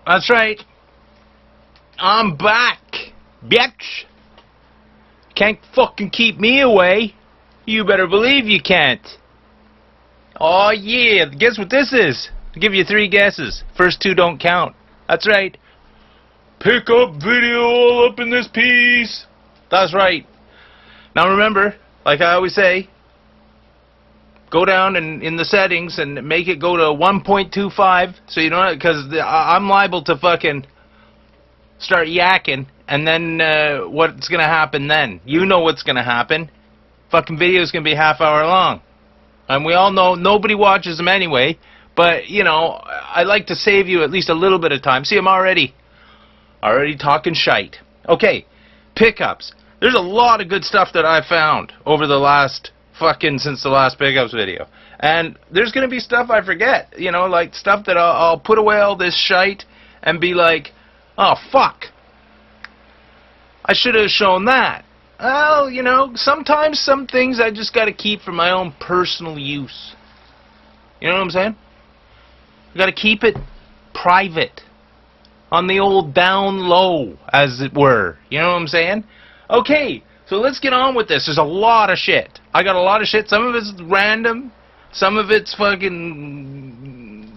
That's right. I'm back, bitch. Can't fucking keep me away. You better believe you can't. Oh yeah, guess what this is? I'll give you 3 guesses. First 2 don't count. That's right. Pick up video all up in this piece. That's right. Now remember, like I always say, go down and in the settings and make it go to 1.25, so you don't, because I'm liable to fucking start yakking, and then what's gonna happen then? You know what's gonna happen. Fucking video's gonna be half hour long, and we all know nobody watches them anyway. But you know, I like to save you at least a little bit of time. See, I'm already talking shite. Okay, pickups. There's a lot of good stuff that I found over the last since the last pickups video, and there's gonna be stuff I forget. You know, like stuff that I'll put away all this shite and be like, oh fuck, I should have shown that. Well, you know, sometimes some things I just gotta keep for my own personal use. You know what I'm saying? You gotta keep it private, on the old down low, as it were. You know what I'm saying? Okay, so let's get on with this. There's a lot of shit. I got a lot of shit. Some of it's random. Some of it's fucking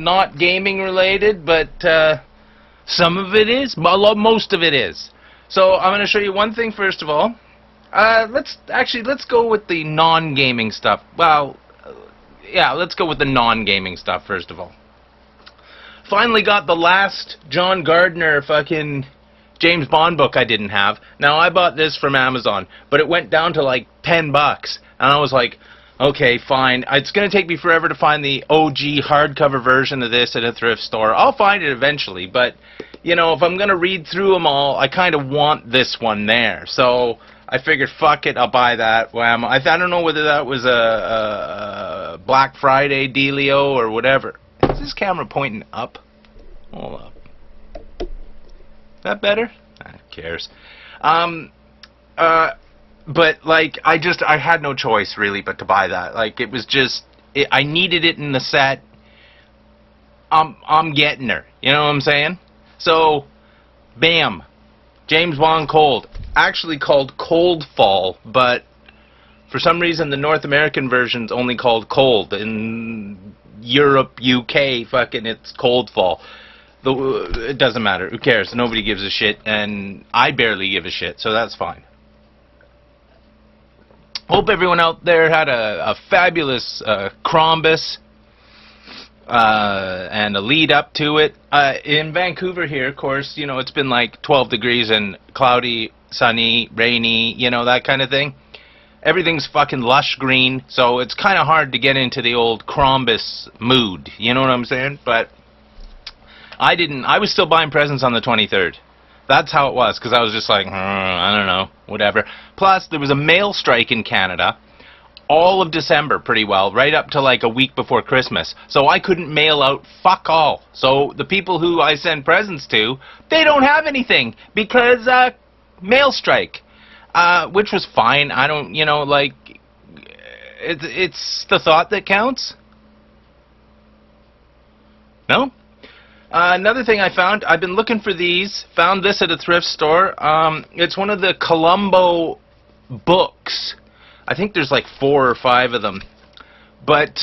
not gaming related, but some of it is. Most of it is. So I'm going to show you one thing first of all. Let's go with the non-gaming stuff. Well, yeah, let's go with the non-gaming stuff first of all. Finally got the last John Gardner fucking James Bond book I didn't have. Now, I bought this from Amazon, but it went down to like $10, and I was like, okay, fine. It's going to take me forever to find the OG hardcover version of this at a thrift store. I'll find it eventually, but, you know, if I'm going to read through them all, I kind of want this one there. So I figured, fuck it, I'll buy that. Wham. I don't know whether that was a Black Friday dealio or whatever. Is this camera pointing up? Hold up. That better? Who cares? But like, I had no choice really but to buy that. Like, it was just, I needed it in the set. I'm getting her. You know what I'm saying? So, bam, James Bond Cold. Actually called Cold Fall, but for some reason the North American version's only called Cold. In Europe, UK, fucking it's Cold Fall. It doesn't matter. Who cares? Nobody gives a shit, and I barely give a shit, so that's fine. Hope everyone out there had a fabulous Crombus and a lead up to it. In Vancouver here, of course, you know, it's been like 12 degrees and cloudy, sunny, rainy, you know, that kind of thing. Everything's fucking lush green, so it's kind of hard to get into the old Crombus mood, you know what I'm saying? But I was still buying presents on the 23rd. That's how it was, because I was just like, I don't know, whatever. Plus, there was a mail strike in Canada all of December pretty well, right up to like a week before Christmas. So I couldn't mail out fuck all. So the people who I send presents to, they don't have anything, because mail strike. Which was fine. I don't, you know, like, it's the thought that counts. No? Another thing I found, I've been looking for these, found this at a thrift store. It's one of the Columbo books. I think there's like 4 or 5 of them. But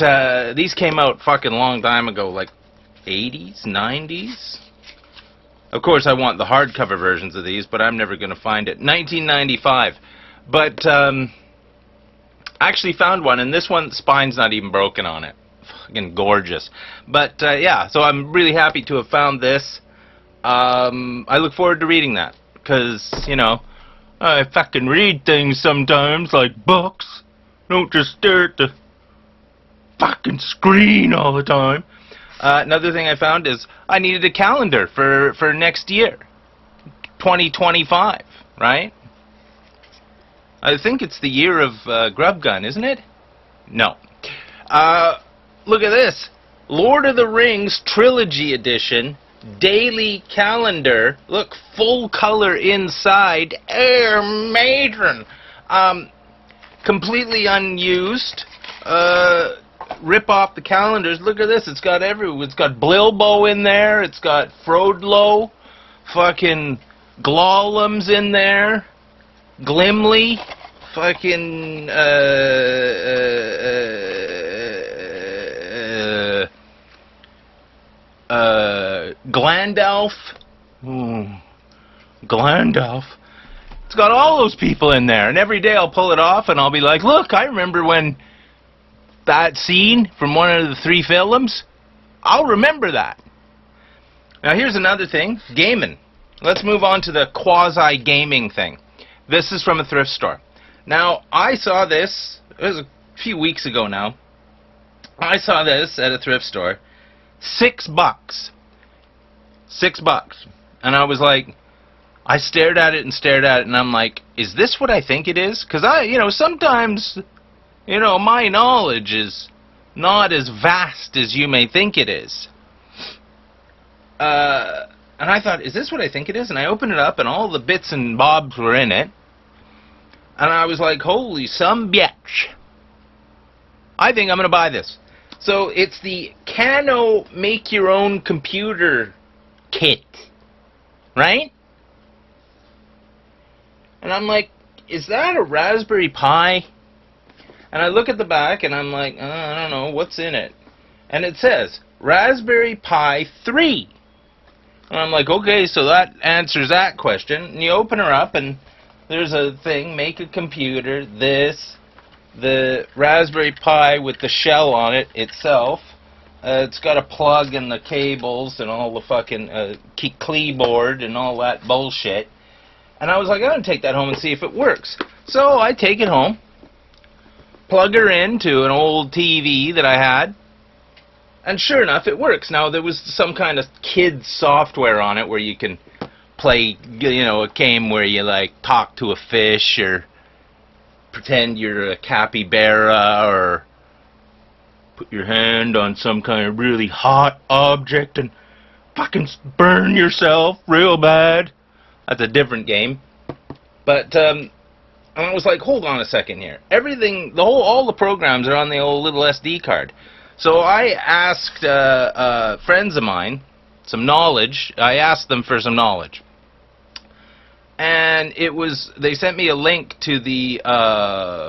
these came out fucking long time ago, like 80s, 90s. Of course, I want the hardcover versions of these, but I'm never going to find it. 1995. But actually found one, and this one, the spine's not even broken on it. Fucking gorgeous. But yeah, so I'm really happy to have found this. I look forward to reading that, because, you know, I fucking read things sometimes, like books. Don't just stare at the fucking screen all the time. Another thing I found is I needed a calendar for next year, 2025, right? I think it's the year of Grubgun, isn't it? No. Look at this. Lord of the Rings Trilogy Edition daily calendar. Look, full color inside. Amazing. Completely unused. rip off the calendars. Look at this. It's got it's got Blilbo in there. It's got Frodlo. Fucking Glawlum's in there. Glimly. Fucking Glandalf. Glandalf. It's got all those people in there, and every day I'll pull it off and I'll be like, look, I remember when that scene from one of the 3 films. I'll remember that. Now here's another thing, gaming. Let's move on to the quasi-gaming thing. This is from a thrift store. Now, I saw this, it was a few weeks ago now. I saw this at a thrift store. $6. $6. And I was like, I stared at it and I'm like, is this what I think it is? Because sometimes, my knowledge is not as vast as you may think it is. And I thought, is this what I think it is? And I opened it up and all the bits and bobs were in it. And I was like, holy some bitch. I think I'm going to buy this. So it's the Kano Make Your Own Computer Kit. Right? And I'm like, is that a Raspberry Pi? And I look at the back and I'm like, I don't know, what's in it? And it says, Raspberry Pi 3. And I'm like, okay, so that answers that question. And you open her up and there's a thing, make a computer, the Raspberry Pi with the shell on it itself. It's got a plug and the cables and all the fucking keyboard and all that bullshit. And I was like, I'm going to take that home and see if it works. So I take it home, plug her into an old TV that I had, and sure enough, it works. Now, there was some kind of kids software on it where you can play, a game where you, like, talk to a fish or pretend you're a capybara or put your hand on some kind of really hot object and fucking burn yourself real bad. That's a different game. But, and I was like, hold on a second here. Everything, all the programs are on the old little SD card. So I asked friends of mine some knowledge. I asked them for some knowledge. And they sent me a link to the,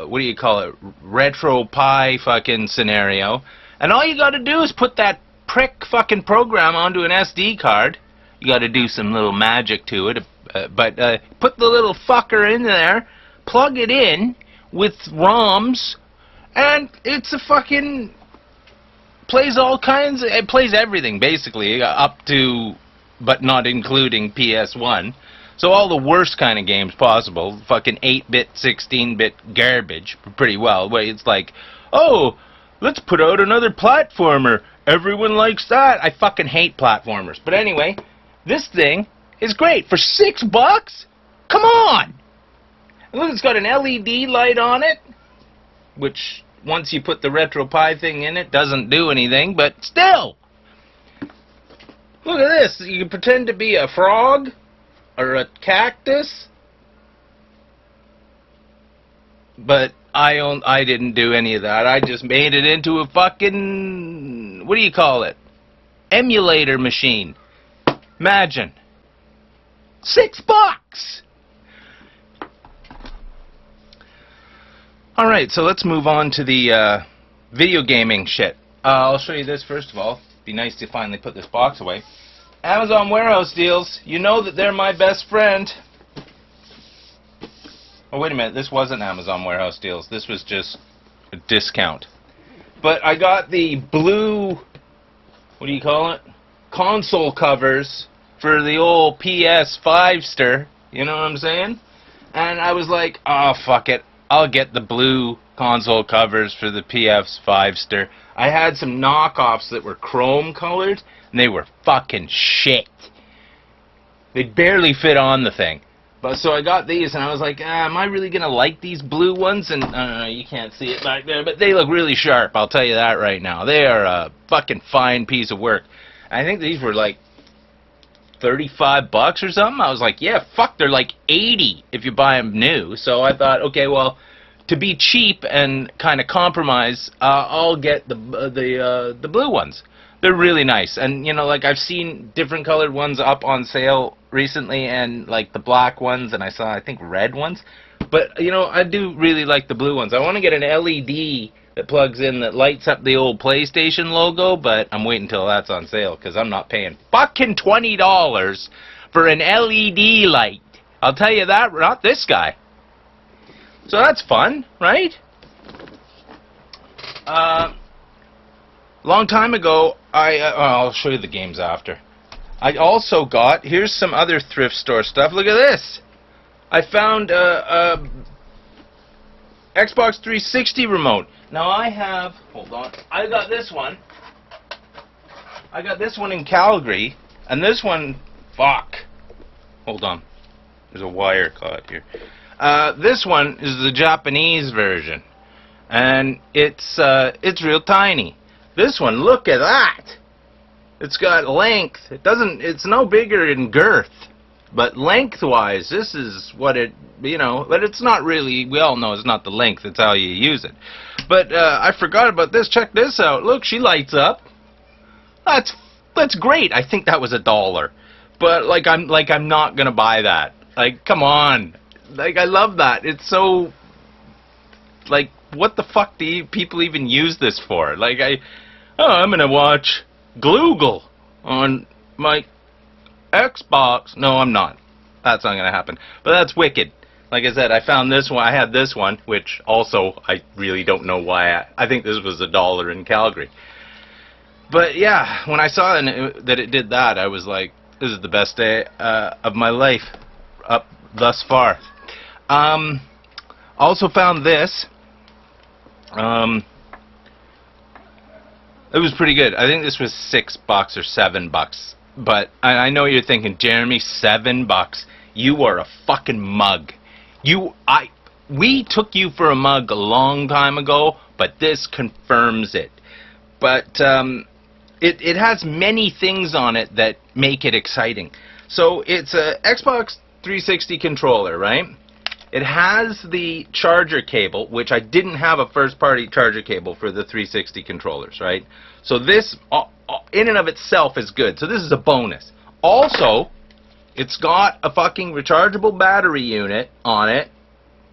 what do you call it, Retro Pi fucking scenario. And all you gotta do is put that prick fucking program onto an SD card. You gotta do some little magic to it. But put the little fucker in there, plug it in with ROMs, and it's a fucking, plays all kinds, it plays everything basically, up to, but not including PS1. So all the worst kind of games possible, fucking 8-bit, 16-bit garbage, pretty well. Where it's like, oh, let's put out another platformer. Everyone likes that. I fucking hate platformers. But anyway, this thing is great. For $6? Come on! And look, it's got an LED light on it, which, once you put the Retro Pi thing in it, doesn't do anything, but still! Look at this. You can pretend to be a frog, or a cactus, but I didn't do any of that. I just made it into a fucking, what do you call it? Emulator machine. Imagine. $6! Alright, so let's move on to the video gaming shit. I'll show you this first of all. Be nice to finally put this box away. Amazon warehouse deals. You know that they're my best friend. Oh, wait a minute. This wasn't Amazon warehouse deals. This was just a discount. But I got the blue, what do you call it? Console covers for the old PS5-ster. You know what I'm saying? And I was like, oh, fuck it. I'll get the blue console covers for the PS5-ster. I had some knockoffs that were chrome colored, and they were fucking shit. They barely fit on the thing. But so I got these, and I was like, am I really going to like these blue ones? And I don't know, you can't see it back there, but they look really sharp, I'll tell you that right now. They are a fucking fine piece of work. I think these were like $35 or something. I was like, yeah, fuck, they're like $80 if you buy them new. So I thought, okay, well, to be cheap and kind of compromise, I'll get the blue ones. They're really nice, and you know, like I've seen different colored ones up on sale recently, and like the black ones, and I saw I think red ones. But you know, I do really like the blue ones. I want to get an LED that plugs in that lights up the old PlayStation logo, but I'm waiting until that's on sale because I'm not paying fucking $20 for an LED light. I'll tell you that, not this guy. So that's fun, right? Long time ago, I'll show you the games after. I also got, here's some other thrift store stuff. Look at this. I found a Xbox 360 remote. Now I have, hold on, I got this one. I got this one in Calgary, and this one, fuck. Hold on. There's a wire caught here. This one is the Japanese version, and it's real tiny. This one, look at that. It's got length. It's no bigger in girth, but lengthwise, this is what it, you know, but it's not really, we all know it's not the length, it's how you use it. But I forgot about this. Check this out. Look, she lights up. That's great. I think that was $1. But I'm not gonna buy that. Like, come on. Like, I love that. It's so, like, what the fuck do people even use this for? Like, I'm gonna watch Grubgun on my Xbox. No, I'm not. That's not gonna happen. But that's wicked. Like I said, I found this one. I had this one, which also I really don't know why. I think this was $1 in Calgary. But yeah, when I saw that it did that, I was like, this is the best day of my life up thus far. Also found this. It was pretty good. I think this was $6 or $7. But I know you're thinking, Jeremy, $7. You are a fucking mug. We took you for a mug a long time ago, but this confirms it. But it has many things on it that make it exciting. So it's a Xbox 360 controller, right? It has the charger cable, which I didn't have a first-party charger cable for the 360 controllers, right? So this, in and of itself, is good. So this is a bonus. Also, it's got a fucking rechargeable battery unit on it.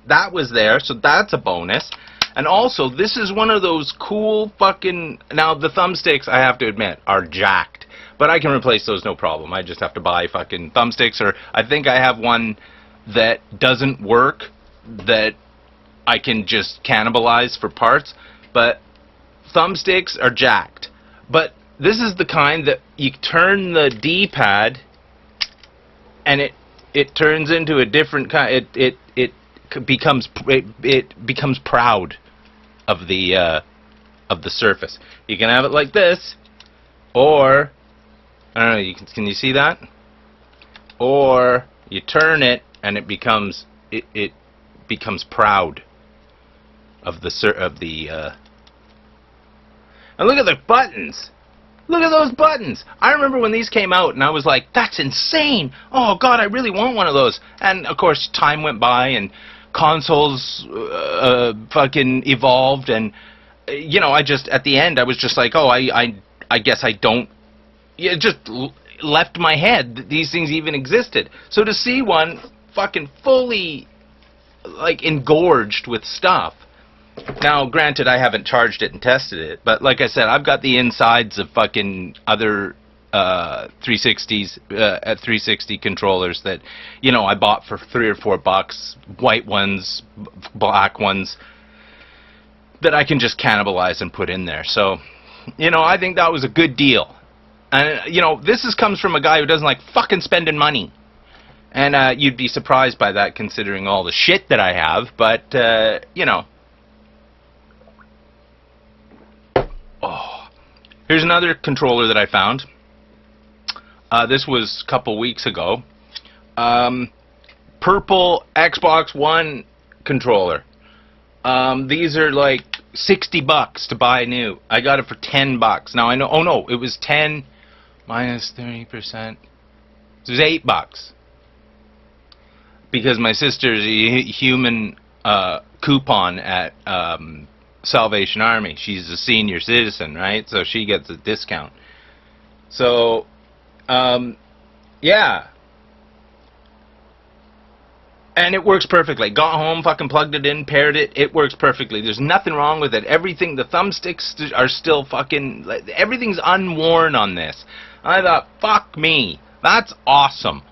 That was there, so that's a bonus. And also, this is one of those cool fucking... Now, the thumbsticks, I have to admit, are jacked. But I can replace those no problem. I just have to buy fucking thumbsticks, or I think I have one that doesn't work that I can just cannibalize for parts. But thumbsticks are jacked. But this is the kind that you turn the D-pad and it turns into a different kind. It becomes proud of the surface. You can have it like this, or I don't know. Can you see that? Or you turn it and it becomes proud of the and look at the buttons. Look at those buttons. I remember when these came out and I was like, that's insane. Oh God, I really want one of those. And of course time went by and consoles fucking evolved, and you know, I just, at the end I was just like, oh, I guess I don't, it just left my head that these things even existed. So to see one fucking fully like engorged with stuff. Now, granted, I haven't charged it and tested it, but like I said, I've got the insides of fucking other 360s, 360 controllers that, you know, I bought for $3 or $4, white ones, black ones, that I can just cannibalize and put in there. So, you know, I think that was a good deal. And, you know, this comes from a guy who doesn't like fucking spending money. And you'd be surprised by that considering all the shit that I have, but, you know. Oh, here's another controller that I found. This was a couple weeks ago. Purple Xbox One controller. These are like $60 to buy new. I got it for $10. Now I know. Oh no, it was 10 minus 30%. It was $8 because my sister's a human coupon at Salvation Army. She's a senior citizen, right? So she gets a discount. So, yeah. And it works perfectly. Got home, fucking plugged it in, paired it. It works perfectly. There's nothing wrong with it. Everything, the thumbsticks are still fucking... Everything's unworn on this. I thought, fuck me. That's awesome.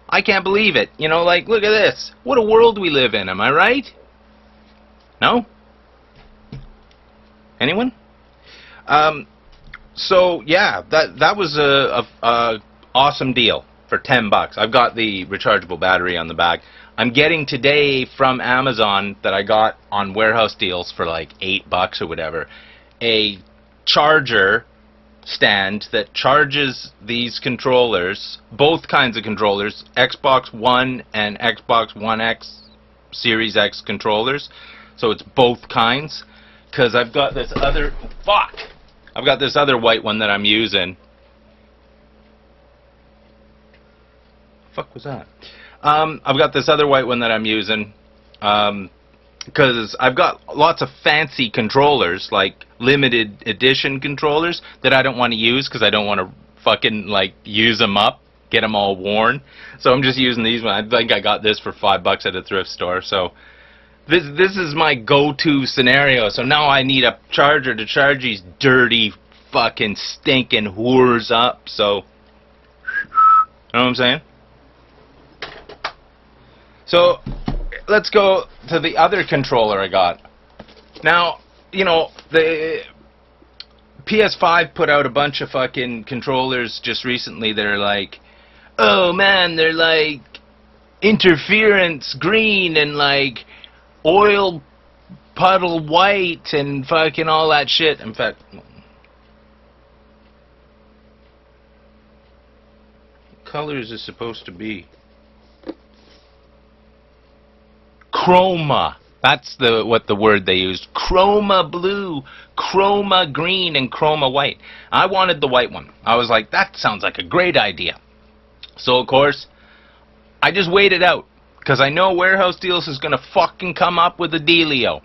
I can't believe it. You know, like, look at this. What a world we live in, am I right? No? Anyone? So, yeah, that was a awesome deal for $10. I've got the rechargeable battery on the back. I'm getting today from Amazon, that I got on warehouse deals for like $8 or whatever, a charger stand that charges these controllers, both kinds of controllers, Xbox One and Xbox One X, Series X controllers. So it's both kinds, because I've got this other, I've got this other white one that I'm using. Fuck was that? I've got this other white one that I'm using, because I've got lots of fancy controllers, like limited edition controllers, that I don't want to use because I don't want to fucking like use them up, get them all worn. So I'm just using these ones. I think I got this for $5 at a thrift store. So this is my go-to scenario. So now I need a charger to charge these dirty fucking stinking whores up. So, you know what I'm saying? So, let's go to the other controller I got. Now, you know, the PS5 put out a bunch of fucking controllers just recently that are like, oh man, they're like interference green and like oil puddle white and fucking all that shit. In fact, what colors is supposed to be? Chroma. That's what the word they used. Chroma blue, chroma green, and chroma white. I wanted the white one. I was like, that sounds like a great idea. So of course, I just waited out, because I know Warehouse Deals is gonna fucking come up with a dealio.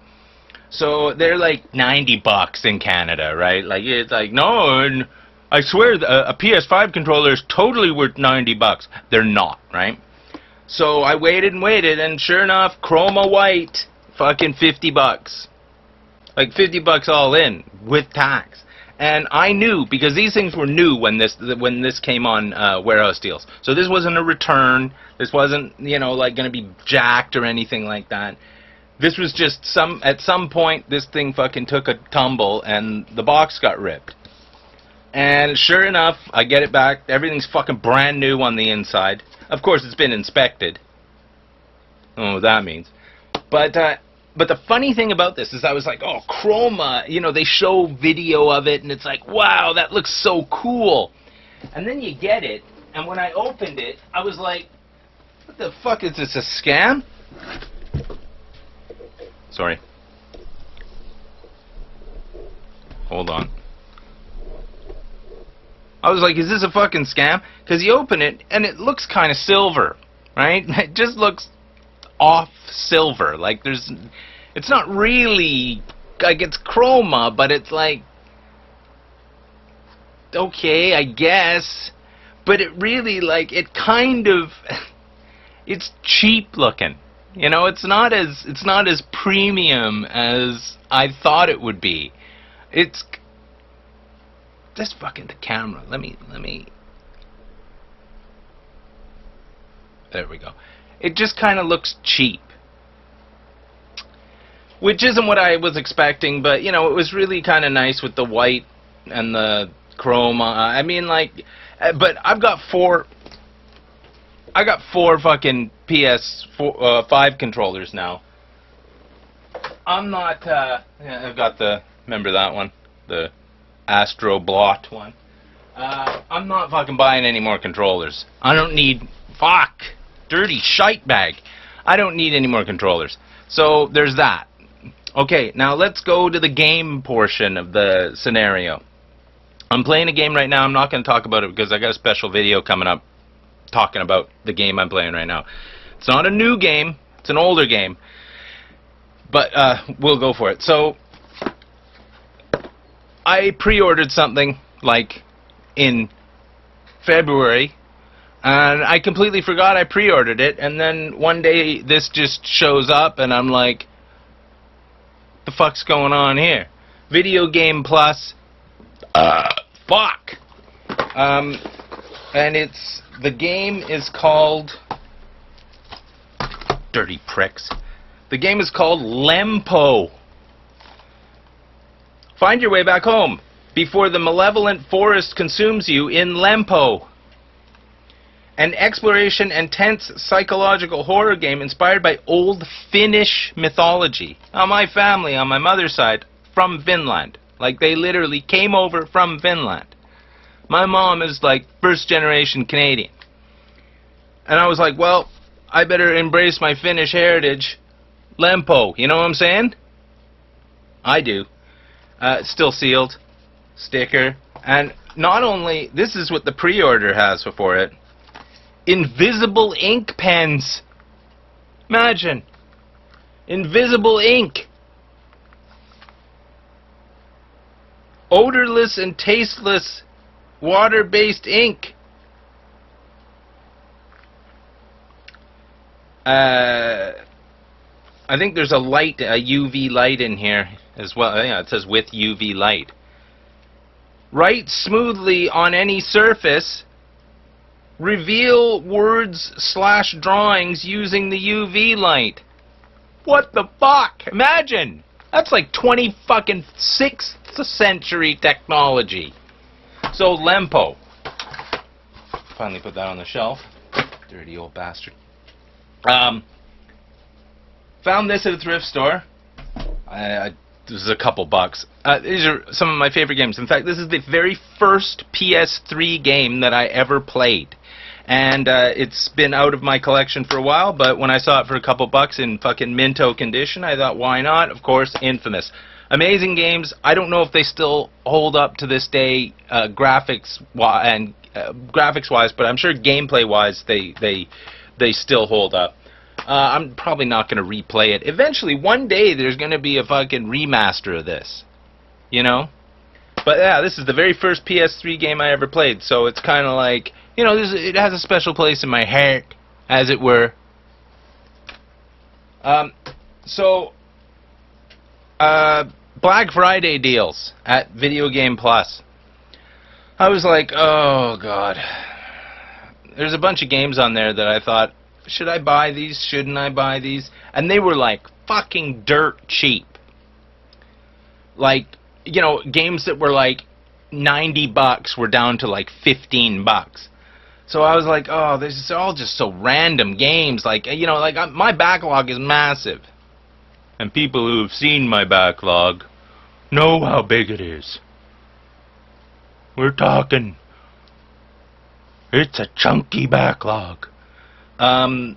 So they're like $90 in Canada, right? Like it's like, no, and I swear a PS5 controller is totally worth $90. They're not, right? So I waited and waited, and sure enough, chroma white, fucking $50. Like $50 all in, with tax. And I knew, because these things were new when this came on Warehouse Deals. So this wasn't a return. This wasn't, you know, like going to be jacked or anything like that. This was just at some point, this thing fucking took a tumble, and the box got ripped. And sure enough, I get it back. Everything's fucking brand new on the inside. Of course, it's been inspected. I don't know what that means. But the funny thing about this is I was like, oh, chroma, you know, they show video of it, and it's like, wow, that looks so cool. And then you get it, and when I opened it, I was like, what the fuck, is this a scam? Sorry. Hold on. I was like, is this a fucking scam? Because you open it, and it looks kind of silver, right? It just looks off silver. Like, it's not really, like, it's chroma, but it's like, okay, I guess. But it really, like, it kind of, it's cheap looking. You know, it's not as premium as I thought it would be. It's just fucking the camera. Let me. There we go. It just kind of looks cheap, which isn't what I was expecting. But you know, it was really kind of nice with the white and the chroma. I mean, like, but I've got four fucking PS5 controllers now. I'm not. Yeah, I've got the. Remember that one, the Astro Blot one. I'm not fucking buying any more controllers. I don't need, dirty shite bag. I don't need any more controllers. So there's that. Okay, now let's go to the game portion of the scenario. I'm playing a game right now. I'm not going to talk about it because I got a special video coming up talking about the game I'm playing right now. It's not a new game. It's an older game. But we'll go for it. So I pre-ordered something like in February, and I completely forgot I pre-ordered it, and then one day this just shows up and I'm like, the fuck's going on here? Video Game Plus, fuck. And the game is called, dirty pricks, the game is called Lempo. Find your way back home before the malevolent forest consumes you in Lempo. An exploration and tense psychological horror game inspired by old Finnish mythology. Now, my family on my mother's side from Finland. Like, they literally came over from Finland. My mom is like first generation Canadian. And I was like, well, I better embrace my Finnish heritage. Lempo, you know what I'm saying? I do. Still sealed. Sticker. And not only, this is what the pre-order has for it. Invisible ink pens. Imagine. Invisible ink. Odorless and tasteless water-based ink. I think there's a light, a UV light in here as well. Yeah, it says with UV light. Write smoothly on any surface. Reveal words/drawings using the UV light. What the fuck? Imagine! That's like 26th century technology. So, Lempo. Finally put that on the shelf. Dirty old bastard. Found this at a thrift store. This is a couple bucks. These are some of my favorite games. In fact, this is the very first PS3 game that I ever played. And it's been out of my collection for a while, but when I saw it for a couple bucks in fucking Minto condition, I thought, why not? Of course, Infamous. Amazing games. I don't know if they still hold up to this day, graphics-wise, but I'm sure gameplay-wise they still hold up. I'm probably not going to replay it. Eventually, one day, there's going to be a fucking remaster of this. You know? But yeah, this is the very first PS3 game I ever played, so it's kind of like, you know, it has a special place in my heart, as it were. Black Friday deals at Video Game Plus. I was like, oh god. There's a bunch of games on there that I thought, should I buy these? Shouldn't I buy these? And they were like fucking dirt cheap. Like, you know, games that were like $90 were down to like $15. So I was like, oh, this is all just so random games. Like, you know, like my backlog is massive. And people who have seen my backlog know how big it is. We're talking. It's a chunky backlog. So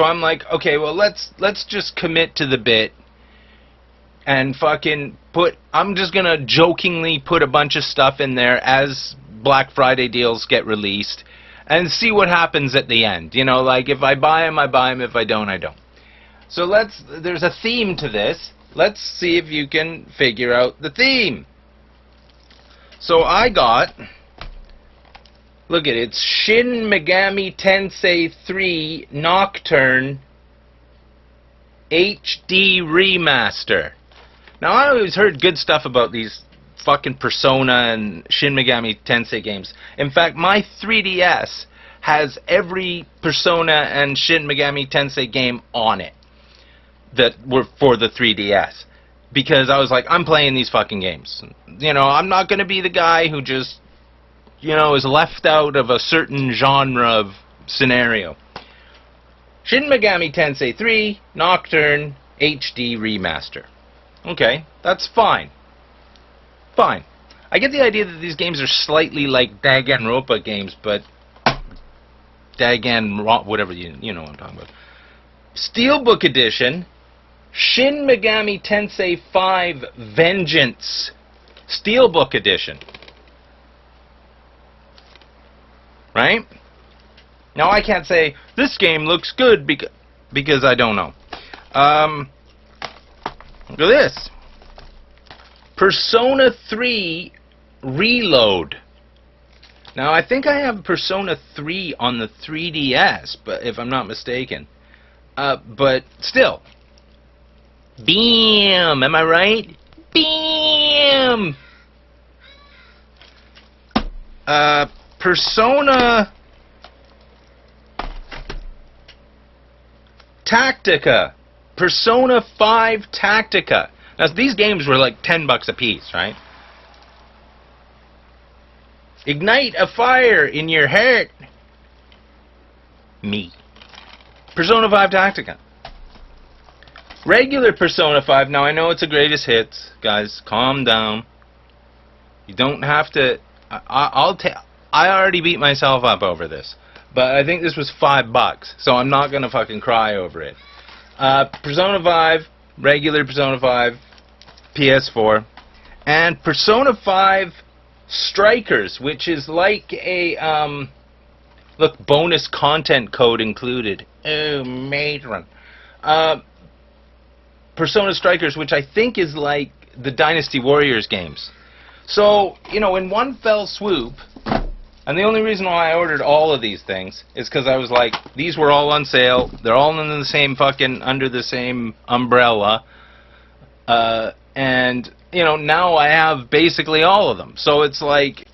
I'm like, okay, well, let's just commit to the bit and fucking I'm just gonna jokingly put a bunch of stuff in there as Black Friday deals get released and see what happens at the end. You know, like, if I buy them, I buy them. If I don't, I don't. So there's a theme to this. Let's see if you can figure out the theme. So I got, look at it, it's Shin Megami Tensei 3 Nocturne HD Remaster. Now, I always heard good stuff about these fucking Persona and Shin Megami Tensei games. In fact, my 3DS has every Persona and Shin Megami Tensei game on it that were for the 3DS. Because I was like, I'm playing these fucking games. You know, I'm not going to be the guy who just, you know, is left out of a certain genre of scenario. Shin Megami Tensei 3 Nocturne HD Remaster. Okay, that's fine. Fine. I get the idea that these games are slightly like Danganronpa games, but whatever, you know what I'm talking about. Steelbook Edition, Shin Megami Tensei 5 Vengeance Steelbook Edition. Right? Now I can't say this game looks good because I don't know. Look at this. Persona 3 Reload. Now I think I have Persona 3 on the 3DS, but if I'm not mistaken. But still. Bam! Am I right? Bam! Persona Tactica. Persona 5 Tactica. Now these games were like $10 a piece, right? Ignite a fire in your heart. Me. Persona 5 Tactica. Regular Persona 5. Now I know it's a greatest hits, guys. Calm down. You don't have to. I already beat myself up over this, but I think this was $5, so I'm not gonna fucking cry over it. Persona 5, regular Persona 5, PS4, and Persona 5 Strikers, which is like a look, bonus content code included. Oh, matron. Persona Strikers, which I think is like the Dynasty Warriors games. So, you know, in one fell swoop, and the only reason why I ordered all of these things is because I was like, these were all on sale, they're all in the same fucking, under the same umbrella, and, you know, now I have basically all of them. So it's like,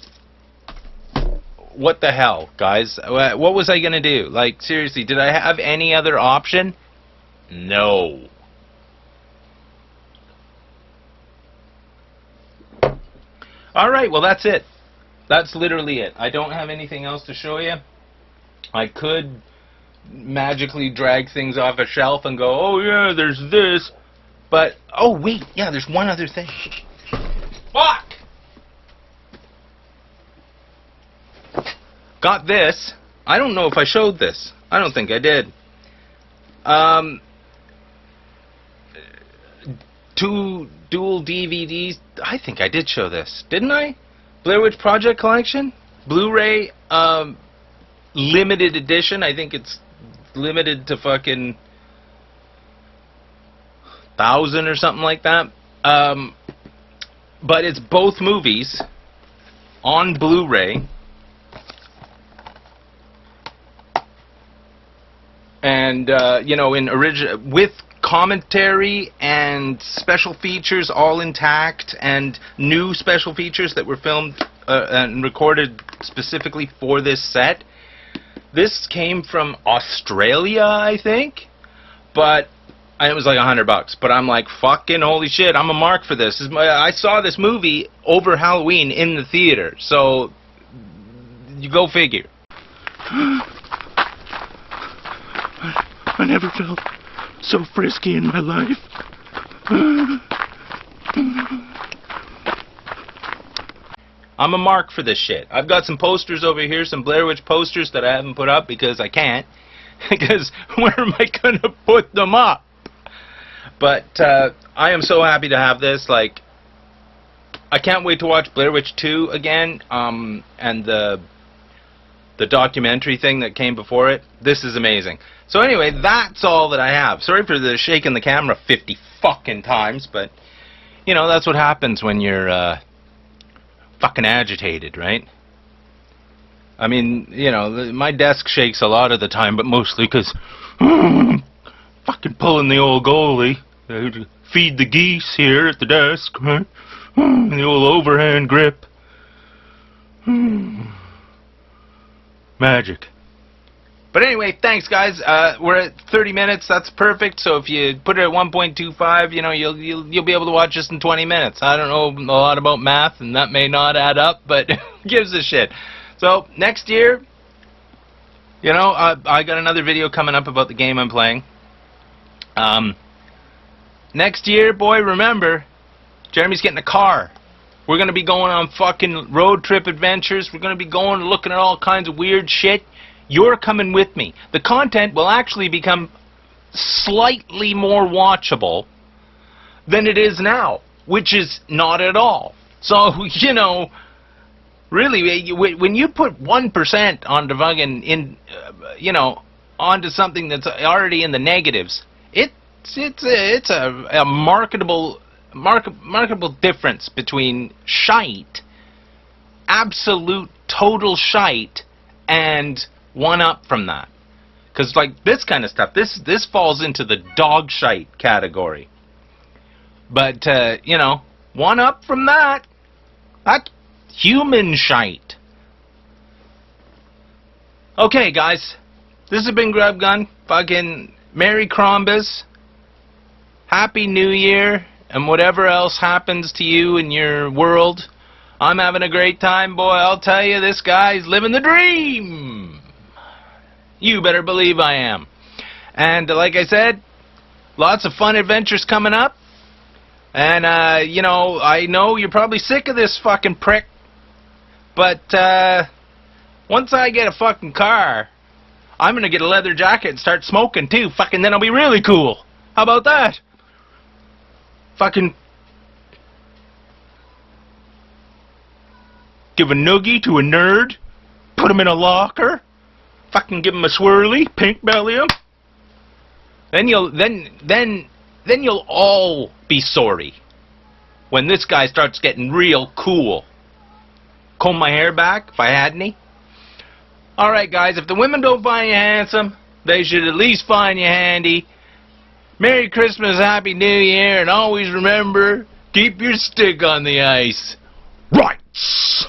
what the hell, guys? What was I gonna do? Like, seriously, did I have any other option? No. Alright, well that's it. That's literally it. I don't have anything else to show you. I could magically drag things off a shelf and go, oh yeah, there's this. But, oh wait, yeah, there's one other thing. Fuck! Got this. I don't know if I showed this. I don't think I did. Two dual DVDs. I think I did show this, didn't I? Blair Witch Project Collection, Blu-ray, limited edition. I think it's limited to fucking 1,000 or something like that. But it's both movies on Blu-ray, and you know, in original with commentary and special features all intact, and new special features that were filmed and recorded specifically for this set. This came from Australia, I think, but it was like $100. But I'm like, fucking holy shit, I'm a mark for this. I saw this movie over Halloween in the theater, so you go figure. I never felt so frisky in my life. I'm a mark for this shit. I've got some posters over here, some Blair Witch posters that I haven't put up because I can't. Because where am I gonna put them up? But I am so happy to have this. Like, I can't wait to watch Blair Witch 2 again, and the documentary thing that came before it. This is amazing. So anyway, that's all that I have. Sorry for the shaking the camera 50 fucking times, but you know, that's what happens when you're fucking agitated, right? I mean, you know, my desk shakes a lot of the time, but mostly because fucking pulling the old goalie to feed the geese here at the desk, right? The old overhand grip. Magic. But anyway, thanks guys. We're at 30 minutes. That's perfect. So if you put it at 1.25, you know, you'll be able to watch this in 20 minutes. I don't know a lot about math, and that may not add up, but gives a shit. So next year, you know, I got another video coming up about the game I'm playing. Next year, boy, remember, Jeremy's getting a car. We're gonna be going on fucking road trip adventures. We're gonna be going looking at all kinds of weird shit. You're coming with me. The content will actually become slightly more watchable than it is now, which is not at all. So, you know, Really, when you put 1% onto fucking onto something that's already in the negatives, it's a marketable difference between shite, absolute total shite, and one up from that. Because like this kind of stuff, this falls into the dog shite category. But one up from that, that's human shite. Okay, guys, this has been Grubgun. Fucking Merry Crombus, Happy New Year, and whatever else happens to you in your world. I'm having a great time, boy. I'll tell you, this guy's living the dream. You better believe I am. And like I said, lots of fun adventures coming up. And, I know you're probably sick of this fucking prick. But, once I get a fucking car, I'm gonna get a leather jacket and start smoking too. Fucking then I'll be really cool. How about that? Fucking give a noogie to a nerd. Put him in a locker. Fucking give him a swirly. Pink belly him. Then you'll all be sorry when this guy starts getting real cool. Comb my hair back if I had any. Alright guys, if the women don't find you handsome, they should at least find you handy. Merry Christmas, Happy New Year, and always remember, keep your stick on the ice. Rights!